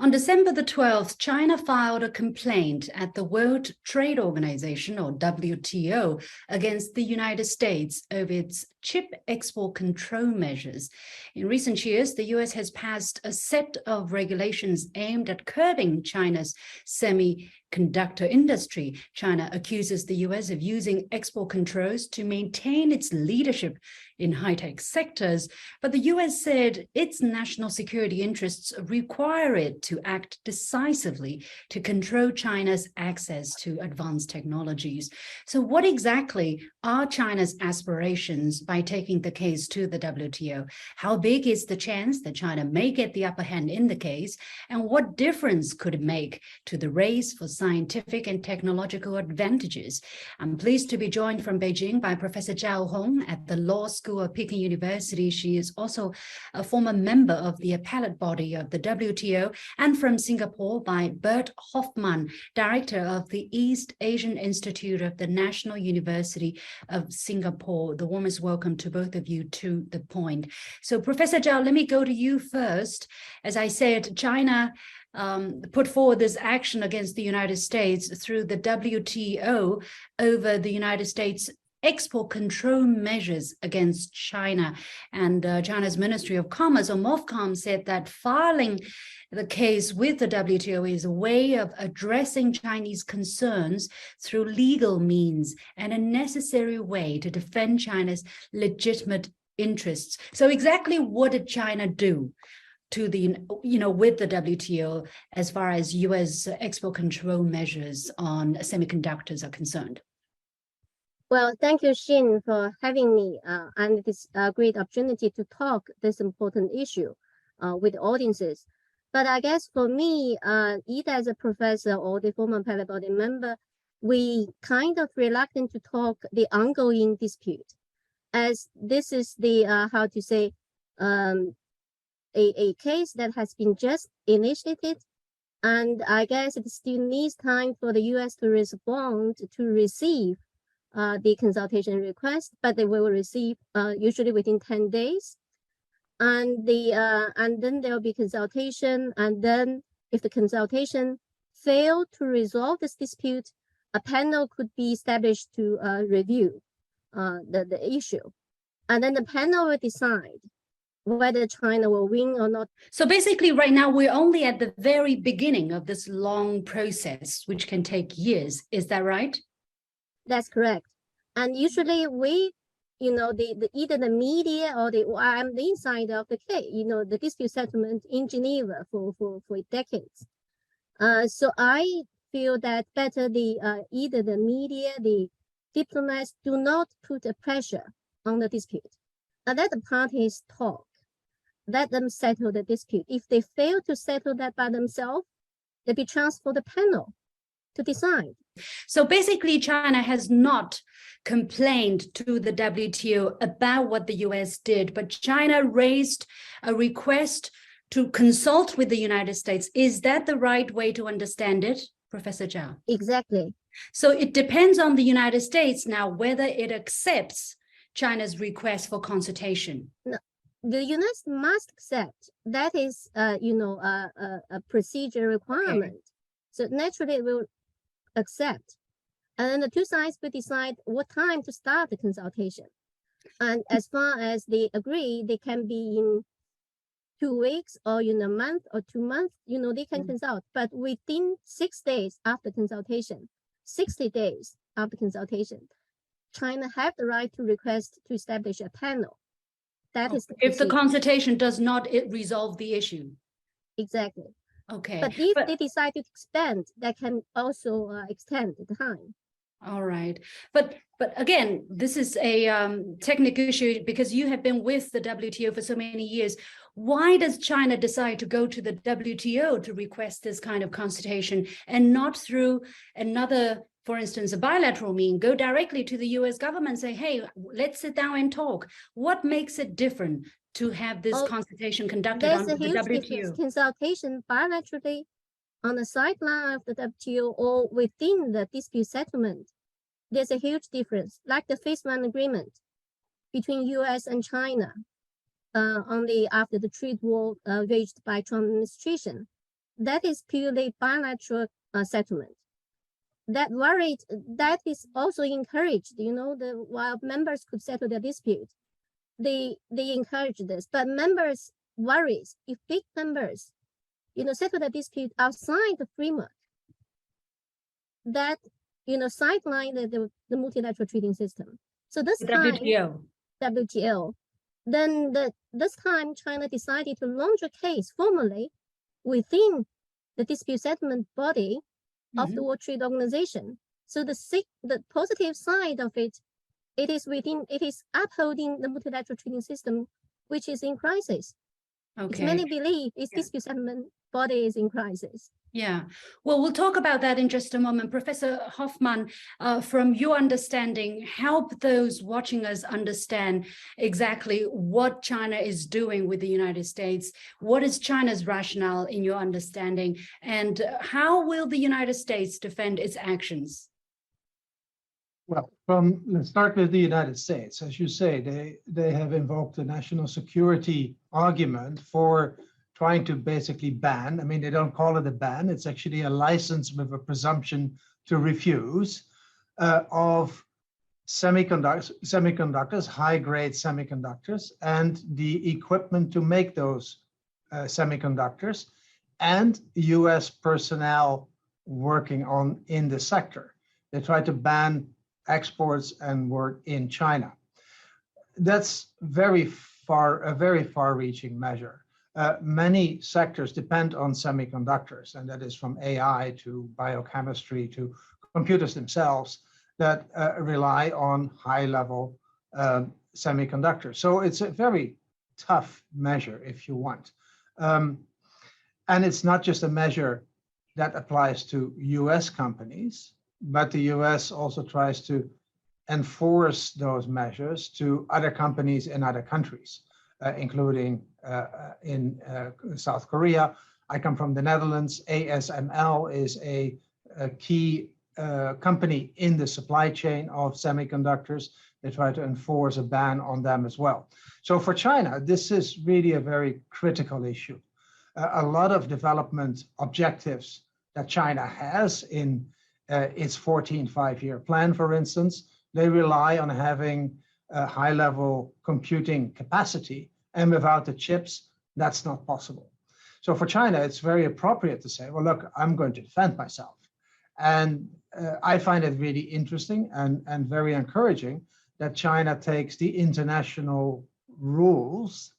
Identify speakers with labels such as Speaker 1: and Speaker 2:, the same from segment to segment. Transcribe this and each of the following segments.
Speaker 1: On December the 12th, China filed a complaint at the World Trade Organization, or WTO, against the United States over its chip export control measures. In recent years, the US has passed a set of regulations aimed at curbing China's semiconductor industry. China accuses the US of using export controls to maintain its leadership in high-tech sectors, but the US said its national security interests require it to act decisively to control China's access to advanced technologies. So what exactly are China's aspirations by taking the case to the WTO? How big is the chance that China may get the upper hand in the case? And what difference could it make to the race for scientific and technological advantages? I'm pleased to be joined from Beijing by Professor Zhao Hong at the Law School of Peking University. She is also a former member of the appellate body of the WTO, and from Singapore by Bert Hofman, director of the East Asian Institute of the National University of Singapore. The warmest welcome to both of you to the point. So Professor Zhao, let me go to you first. As I said, China put forward this action against the United States through the WTO over the United States export control measures against China. And China's Ministry of Commerce, or MOFCOM, said that filing the case with the WTO is a way of addressing Chinese concerns through legal means and a necessary way to defend China's legitimate interests. So exactly what did China do to the, with the WTO as far as US export control measures on semiconductors are concerned?
Speaker 2: Well, thank you, Xin, for having me and this great opportunity to talk this important issue with audiences. But I guess for me, either as a professor or the former appellate body member, we kind of reluctant to talk the ongoing dispute, as this is the, a case that has been just initiated. And I guess it still needs time for the US to respond to receive the consultation request, but they will receive usually within 10 days. And then there will be consultation. And then if the consultation failed to resolve this dispute, a panel could be established to review the issue. And then the panel will decide whether China will win or not.
Speaker 1: So basically right now we're only at the very beginning of this long process, which can take years. Is that right?
Speaker 2: That's correct. And usually we, either the media or I'm the insider of the case, the dispute settlement in Geneva for decades. So I feel that better either the media, the diplomats do not put a pressure on the dispute. And let the parties talk. Let them settle the dispute. If they fail to settle that by themselves, they'll be transferred to the panel to decide.
Speaker 1: So basically, China has not complained to the WTO about what the US did, but China raised a request to consult with the United States. Is that the right way to understand it, Professor Zhao?
Speaker 2: Exactly.
Speaker 1: So it depends on the United States now whether it accepts China's request for consultation.
Speaker 2: No, the United States must accept. That is, a procedure requirement. Okay. So naturally, it will accept. And then the two sides will decide what time to start the consultation. And as far as they agree, they can be in 2 weeks or in a month or 2 months, they can consult. But within 6 days after consultation, 60 days after consultation, China have the right to request to establish a panel. That is the procedure.
Speaker 1: If the consultation does not resolve the issue.
Speaker 2: Exactly.
Speaker 1: Okay.
Speaker 2: But if they decide to expand, that can also extend the time.
Speaker 1: All right. But again, this is a technical issue because you have been with the WTO for so many years. Why does China decide to go to the WTO to request this kind of consultation and not through another, for instance, a bilateral mean, go directly to the US government and say, hey, let's sit down and talk? What makes it different to have this consultation conducted on the WTO?
Speaker 2: There's a huge difference. Consultation bilaterally on the sideline of the WTO or within the dispute settlement, there's a huge difference. Like the Phase 1 agreement between US and China after the trade war waged by Trump administration. that is purely bilateral settlement. That is also encouraged, while members could settle their dispute, they encourage this. But members worries if big members, settle the dispute outside the framework, that sideline the multilateral trading system. So this time, WTO. Then this time, China decided to launch a case formally within the dispute settlement body of the World Trade Organization. So the positive side of it is upholding the multilateral trading system, which is in crisis. Okay. Many believe its dispute settlement body is in crisis.
Speaker 1: Yeah, well, we'll talk about that in just a moment. Professor Hofman, from your understanding, help those watching us understand exactly what China is doing with the United States. What is China's rationale in your understanding? And how will the United States defend its actions?
Speaker 3: Well, let's start with the United States. As you say, they have invoked a national security argument for trying to basically ban. I mean, they don't call it a ban. It's actually a license with a presumption to refuse of semiconductors, high-grade semiconductors, and the equipment to make those semiconductors, and US personnel working in the sector. They try to ban exports and work in China. That's a very far-reaching measure. Many sectors depend on semiconductors, and that is from AI to biochemistry to computers themselves that rely on high-level semiconductors. So it's a very tough measure, if you want. And it's not just a measure that applies to US companies, but the US also tries to enforce those measures to other companies in other countries, including in South Korea. I come from the Netherlands. ASML is a key company in the supply chain of semiconductors. They try to enforce a ban on them as well. So for China, this is really a very critical issue. A lot of development objectives that China has in its 14 five-year plan, for instance, they rely on having a high-level computing capacity, and without the chips, that's not possible. So for China, it's very appropriate to say, well, look, I'm going to defend myself. And I find it really interesting and very encouraging that China takes the international rules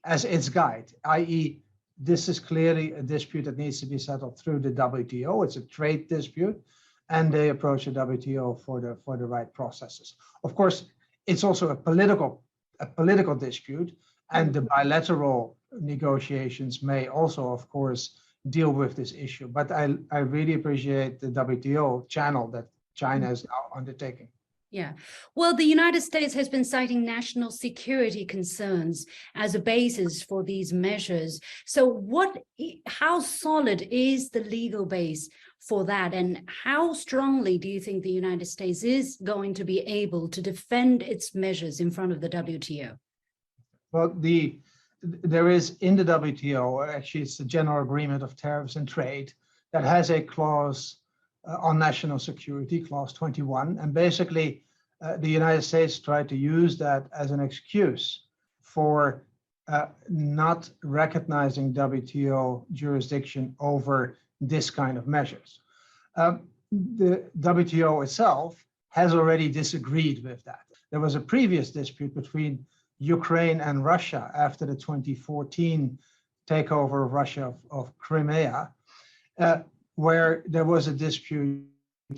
Speaker 3: as its guide, i.e., this is clearly a dispute that needs to be settled through the WTO. It's a trade dispute, and they approach the WTO for the right processes. Of course, it's also a political dispute, and the bilateral negotiations may also, of course, deal with this issue. But I really appreciate the WTO channel that China is now undertaking.
Speaker 1: Yeah, well, the United States has been citing national security concerns as a basis for these measures. So how solid is the legal base for that? And how strongly do you think the United States is going to be able to defend its measures in front of the WTO?
Speaker 3: Well, there is in the WTO, actually it's the General Agreement of Tariffs and Trade, that has a clause on national security, clause 21, and basically the United States tried to use that as an excuse for not recognizing WTO jurisdiction over this kind of measures. The WTO itself has already disagreed with that. There was a previous dispute between Ukraine and Russia after the 2014 takeover of Russia of Crimea, where there was a dispute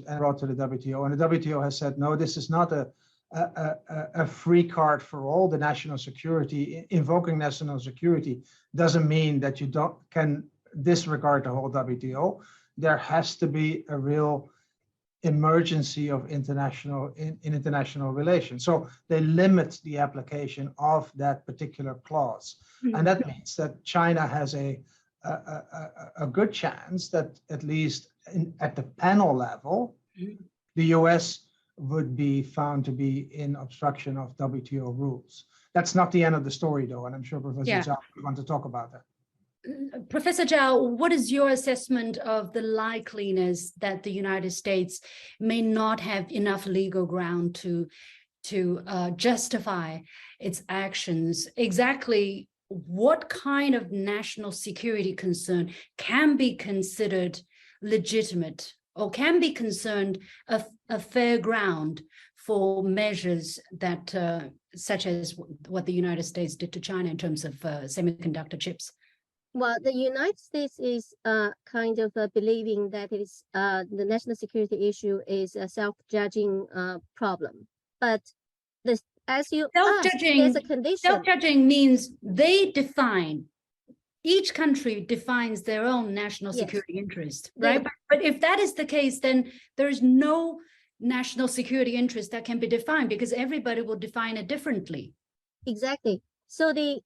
Speaker 3: and brought to the WTO, and the WTO has said, no, this is not a free card for all. The national security, invoking national security doesn't mean that you can disregard the whole WTO. There has to be a real emergency of international relations. So they limit the application of that particular clause. And that means that China has a good chance that at least at the panel level, the US would be found to be in obstruction of WTO rules. That's not the end of the story, though, and I'm sure Professor Zhao want to talk about that.
Speaker 1: Professor Zhao, what is your assessment of the likeliness that the United States may not have enough legal ground to justify its actions? Exactly what kind of national security concern can be considered legitimate or can be concerned a fair ground for measures that such as what the United States did to China in terms of semiconductor chips?
Speaker 2: Well, the United States is kind of believing that it's the national security issue is a self-judging problem. But this, as you asked, there's a condition.
Speaker 1: Self-judging means they define, each country defines their own national security interest, right? But if that is the case, then there is no national security interest that can be defined because everybody will define it differently.
Speaker 2: Exactly. So the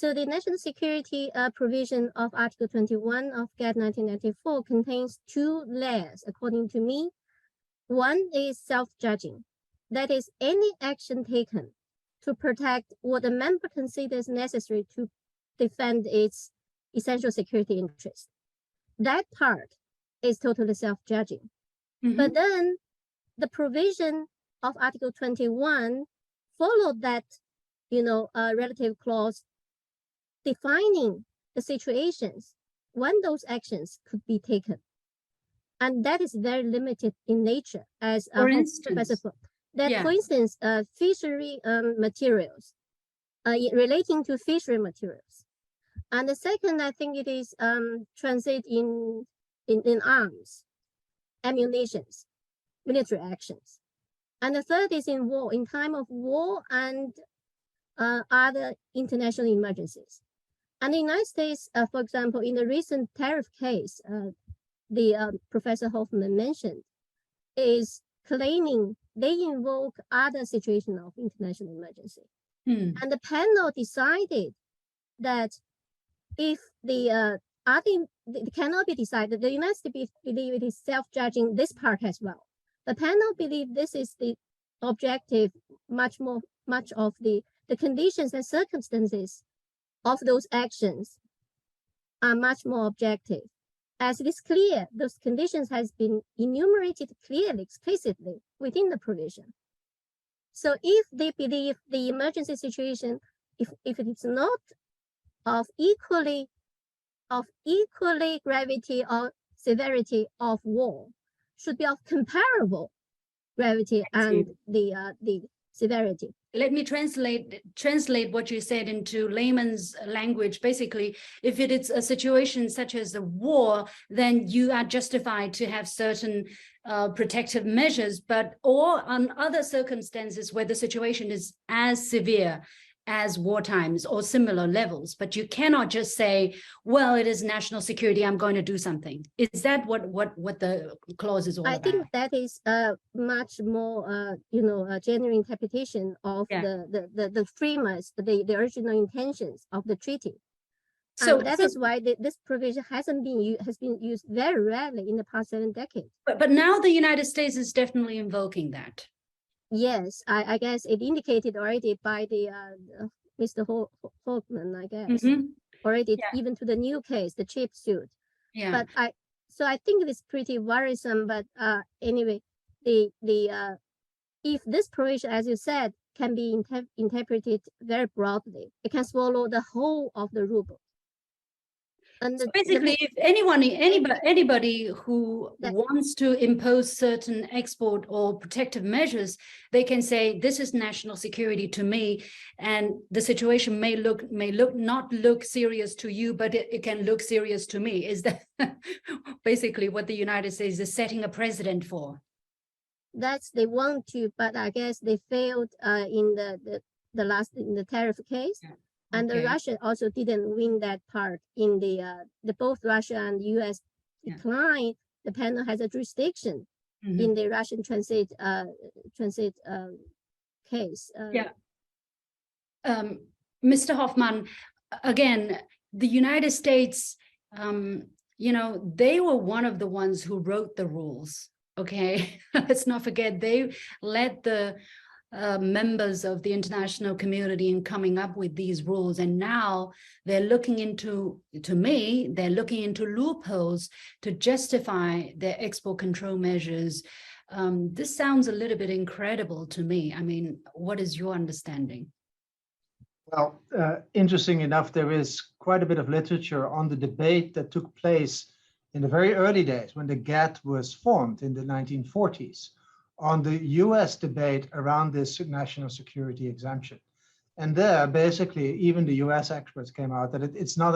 Speaker 2: national security provision of Article 21 of GATT 1994 contains two layers, according to me. One is self-judging. That is, any action taken to protect what a member considers necessary to defend its essential security interest. That part is totally self-judging. Mm-hmm. But then the provision of Article 21 followed that, relative clause defining the situations when those actions could be taken. And that is very limited in nature, as
Speaker 1: for instance,
Speaker 2: for instance, fishery materials, relating to fishery materials. And the second, I think it is transit in arms, ammunitions, military actions. And the third is in war, in time of war and other international emergencies. And the United States, for example, in the recent tariff case, Professor Hofman mentioned, is claiming they invoke other situations of international emergency. And the panel decided that if the it cannot be decided, the United States believe it is self-judging this part as well. The panel believe this is the objective, much of the conditions and circumstances of those actions are much more objective. As it is clear, those conditions has been enumerated clearly, explicitly within the provision. So if they believe the emergency situation, if it is not of equally gravity or severity of war, should be of comparable gravity and the severity.
Speaker 1: Let me translate what you said into layman's language. Basically, if it is a situation such as a war, then you are justified to have certain protective measures, or on other circumstances where the situation is as severe as war times or similar levels, but you cannot just say, well, it is national security, I'm going to do something. Is that what the clause is all about?
Speaker 2: I think that is much more, a genuine interpretation of the framers, the original intentions of the treaty. So that is why this provision has been used very rarely in the past 7 decades.
Speaker 1: But now the United States is definitely invoking that.
Speaker 2: Yes, I guess it indicated already by the Mr. Hofman, I guess, already even to the new case, the chip suit.
Speaker 1: Yeah.
Speaker 2: But I think it is pretty worrisome. But anyway, if this provision, as you said, can be interpreted very broadly, it can swallow the whole of the rule book. And
Speaker 1: so basically, if anybody who wants to impose certain export or protective measures, they can say this is national security to me, and the situation may not look serious to you, but it can look serious to me. Is that basically what the United States is setting a precedent for?
Speaker 2: That's they want to, but I guess they failed in the tariff case. Yeah. And Russia also didn't win that part in the both Russia and US declined. The panel has a jurisdiction in the Russian transit case.
Speaker 1: Mr. Hofman, again, the United States, they were one of the ones who wrote the rules. Okay, let's not forget they led the members of the international community in coming up with these rules. And now they're looking into, to me, they're looking into loopholes to justify their export control measures. This sounds a little bit incredible to me. I mean, what is your understanding?
Speaker 3: Well, interesting enough, there is quite a bit of literature on the debate that took place in the very early days when the GATT was formed in the 1940s, on the US debate around this national security exemption. And there, basically, even the US experts came out that it's not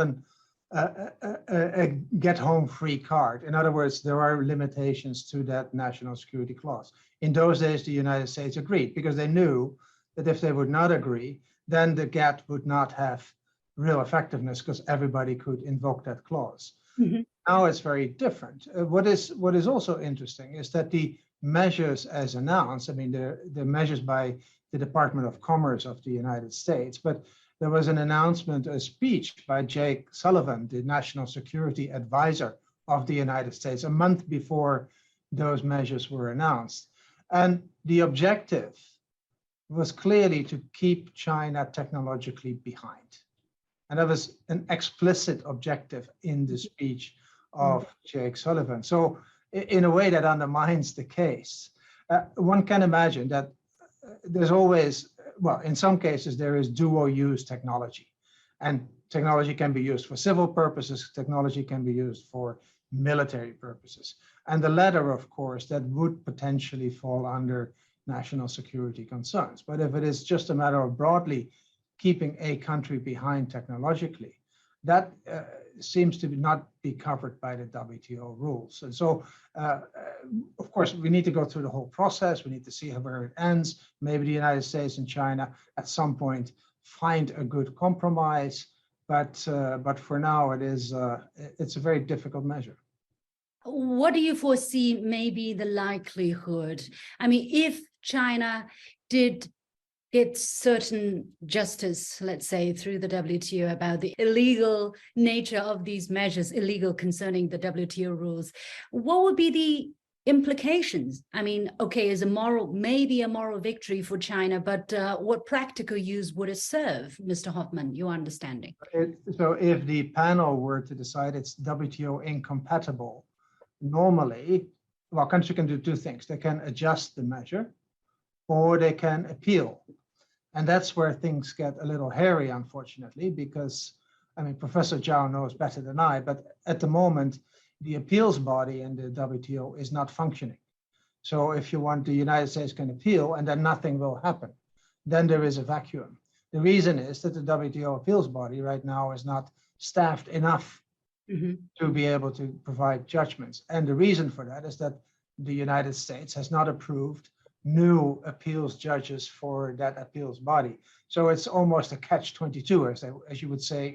Speaker 3: a get-home free card. In other words, there are limitations to that national security clause. In those days, the United States agreed because they knew that if they would not agree, then the GATT would not have real effectiveness because everybody could invoke that clause. Mm-hmm. Now it's very different. What is also interesting is that the measures as announced, I mean, the measures by the Department of Commerce of the United States, but there was an announcement, a speech by Jake Sullivan, the National Security Advisor of the United States, a month before those measures were announced. And the objective was clearly to keep China technologically behind. And that was an explicit objective in the speech of Jake Sullivan. So in a way that undermines the case. One can imagine that there's always, well, in some cases, there is dual use technology. And technology can be used for civil purposes, technology can be used for military purposes. And the latter, of course, that would potentially fall under national security concerns. But if it is just a matter of broadly keeping a country behind technologically, that seems to not be covered by the WTO rules. And so, of course, we need to go through the whole process. We need to see where it ends. Maybe the United States and China at some point find a good compromise. But for now, it's a very difficult measure.
Speaker 1: What do you foresee maybe the likelihood? I mean, if China did get certain justice, let's say, through the WTO about the illegal nature of these measures, illegal concerning the WTO rules, what would be the implications? I mean, okay, is maybe a moral victory for China, but what practical use would it serve, Mr. Hofman, your understanding?
Speaker 3: So if the panel were to decide it's WTO incompatible, normally, well, country can do two things. They can adjust the measure or they can appeal. And that's where things get a little hairy, unfortunately, because, I mean, Professor Zhao knows better than I, but at the moment, the appeals body in the WTO is not functioning. So if you want, the United States can appeal and then nothing will happen. Then there is a vacuum. The reason is that the WTO appeals body right now is not staffed enough to be able to provide judgments. And the reason for that is that the United States has not approved new appeals judges for that appeals body. So it's almost a catch-22, as you would say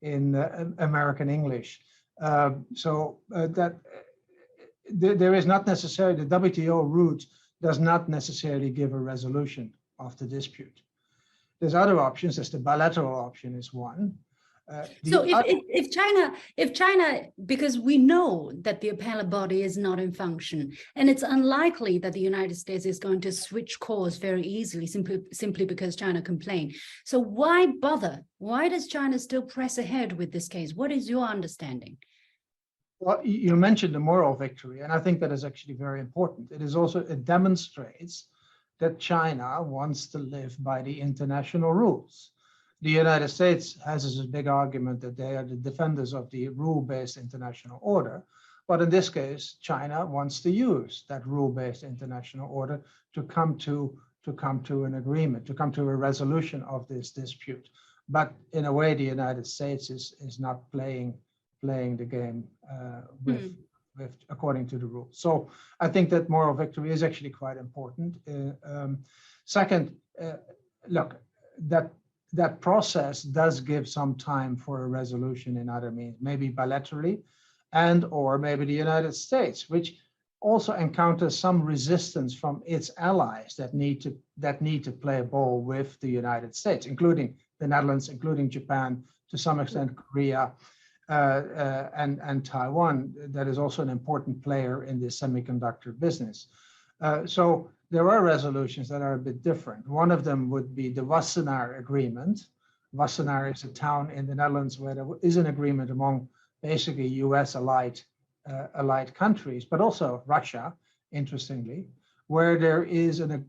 Speaker 3: in American English. That there is not necessarily, the WTO route does not necessarily give a resolution of the dispute. There's other options, as the bilateral option is one.
Speaker 1: So if China, because we know that the appellate body is not in function, and it's unlikely that the United States is going to switch course very easily, simply because China complained. So why bother? Why does China still press ahead with this case? What is your understanding?
Speaker 3: Well, you mentioned the moral victory, and I think that is actually very important. It demonstrates that China wants to live by the international rules. The United States has this big argument that they are the defenders of the rule-based international order. But in this case, China wants to use that rule-based international order to come to an agreement, to come to a resolution of this dispute. But in a way, the United States is not playing the game with according to the rules. So I think that moral victory is actually quite important. Second, look, that process does give some time for a resolution in other means, maybe bilaterally, or maybe the United States, which also encounters some resistance from its allies that need to play a ball with the United States, including the Netherlands, including Japan, to some extent Korea, and Taiwan. That is also an important player in the semiconductor business. So there are resolutions that are a bit different. One of them would be the Wassenaar Agreement. Wassenaar is a town in the Netherlands where there is an agreement among basically US allied countries, but also Russia, interestingly, where there is a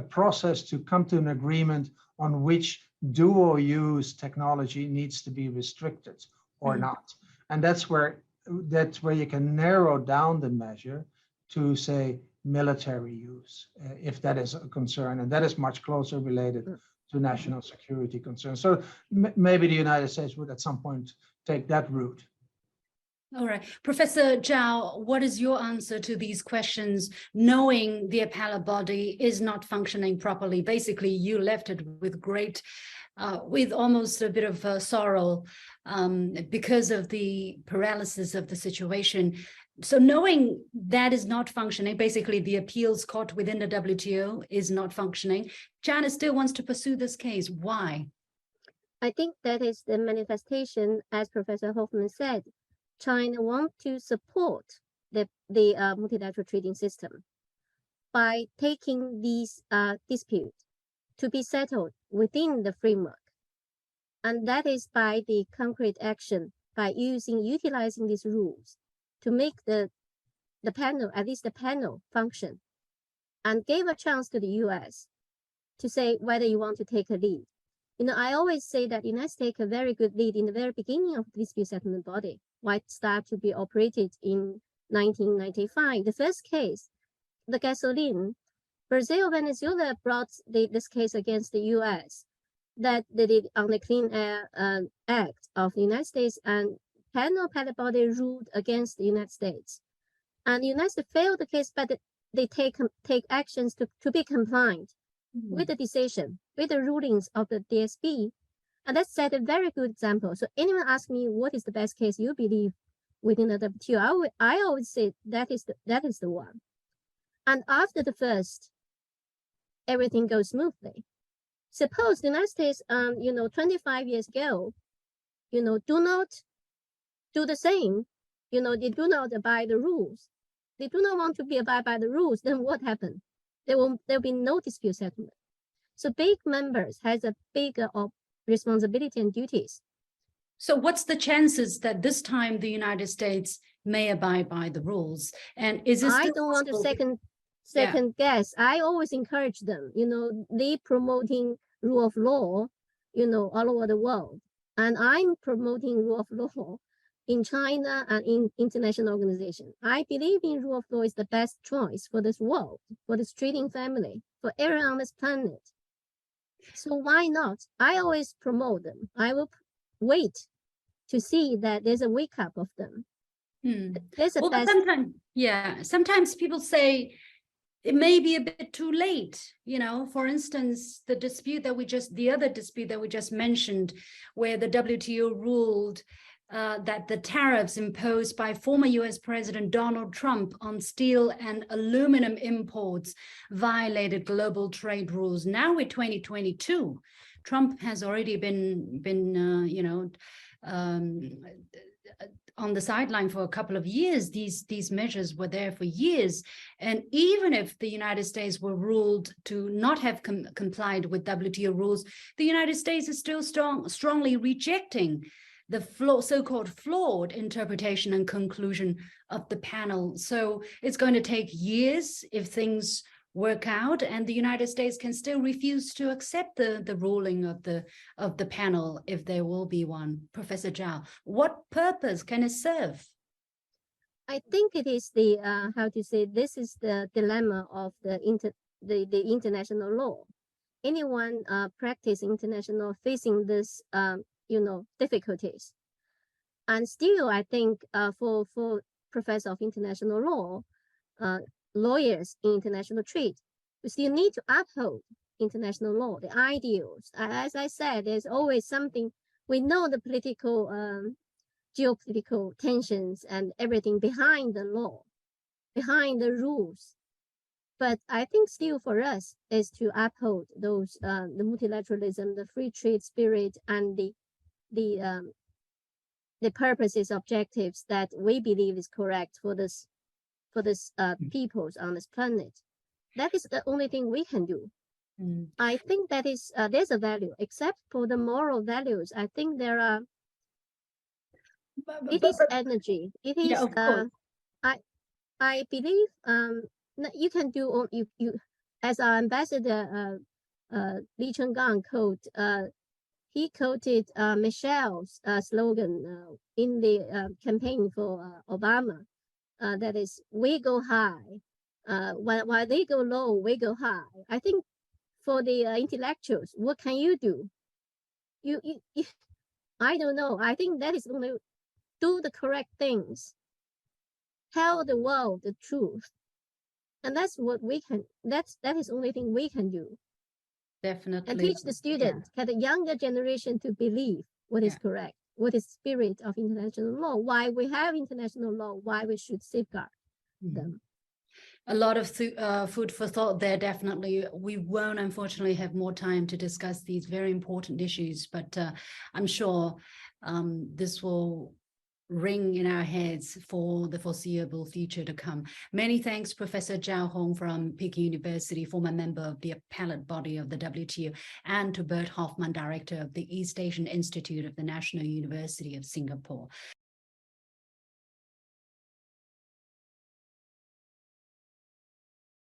Speaker 3: process to come to an agreement on which dual use technology needs to be restricted or not. And that's where you can narrow down the measure to say military use, if that is a concern, and that is much closer related to national security concerns. So maybe the United States would at some point take that route.
Speaker 1: All right. Professor Zhao, what is your answer to these questions, knowing the appellate body is not functioning properly? Basically, you left it with with almost a bit of sorrow because of the paralysis of the situation. So knowing that is not functioning, basically the appeals court within the WTO is not functioning, China still wants to pursue this case. Why?
Speaker 2: I think that is the manifestation, as Professor Hofman said. China wants to support the multilateral trading system by taking these disputes to be settled within the framework. And that is by the concrete action, by utilizing these rules to make the panel, at least the panel, function, and gave a chance to the US to say whether you want to take a lead. I always say that the United States take a very good lead in the very beginning of the dispute settlement body, why it started to be operated in 1995. The first case, the gasoline, Brazil, Venezuela brought this case against the US that they did on the Clean Air Act of the United States, and appellate body ruled against the United States. And the United States failed the case, but they take actions to be compliant with the decision, with the rulings of the DSB. And that set a very good example. So anyone asks me what is the best case you believe within the WTO, I always say that is the one. And after the first, everything goes smoothly. Suppose the United States, 25 years ago, do not do the same. They do not abide the rules. They do not want to abide by the rules. Then what happened? There will be no dispute settlement. So big members has a bigger responsibility and duties.
Speaker 1: So what's the chances that this time the United States may abide by the rules? And is this
Speaker 2: I don't want to second guess. I always encourage them. They promoting rule of law, all over the world. And I'm promoting rule of law in China and in international organizations. I believe in rule of law is the best choice for this world, for this trading family, for everyone on this planet. So why not? I always promote them. I will wait to see that there's a wake up of them.
Speaker 1: Sometimes people say it may be a bit too late. For instance, the other dispute that we just mentioned, where the WTO ruled that the tariffs imposed by former US President Donald Trump on steel and aluminum imports violated global trade rules. Now we're 2022. Trump has already been on the sideline for a couple of years. These measures were there for years. And even if the United States were ruled to not have complied with WTO rules, the United States is still strongly rejecting the so-called flawed interpretation and conclusion of the panel. So it's going to take years if things work out, and the United States can still refuse to accept the ruling of the panel if there will be one. Professor Zhao, what purpose can it serve?
Speaker 2: I think it is this is the dilemma of the international law. Anyone practicing international facing this difficulties. And still, I think for professor of international law, lawyers in international trade, we still need to uphold international law, the ideals. As I said, there's always something, we know the political, geopolitical tensions and everything behind the law, behind the rules. But I think still for us is to uphold those, the multilateralism, the free trade spirit, and the purposes, objectives that we believe is correct for this peoples on this planet. that is the only thing we can do.
Speaker 1: Mm.
Speaker 2: I think that is there's a value, except for the moral values. I think there are. It is energy. It is.
Speaker 1: Yeah, of course.
Speaker 2: I believe you can do you as our ambassador Li Chenggang he quoted Michelle's slogan in the campaign for Obama. That is, we go high, while they go low, we go high. I think for the intellectuals, what can you do? You I don't know. I think that is only do the correct things, tell the world the truth, and that's what we can. That is the only thing we can do.
Speaker 1: Definitely.
Speaker 2: And teach the students, get the younger generation to believe what is correct, what is spirit of international law, why we have international law, why we should safeguard them.
Speaker 1: A lot of food for thought there, definitely. We won't, unfortunately, have more time to discuss these very important issues, but I'm sure this will ring in our heads for the foreseeable future to come. Many thanks, Professor Zhao Hong from Peking University, former member of the appellate body of the WTO, and to Bert Hofman, Director of the East Asian Institute of the National University of Singapore.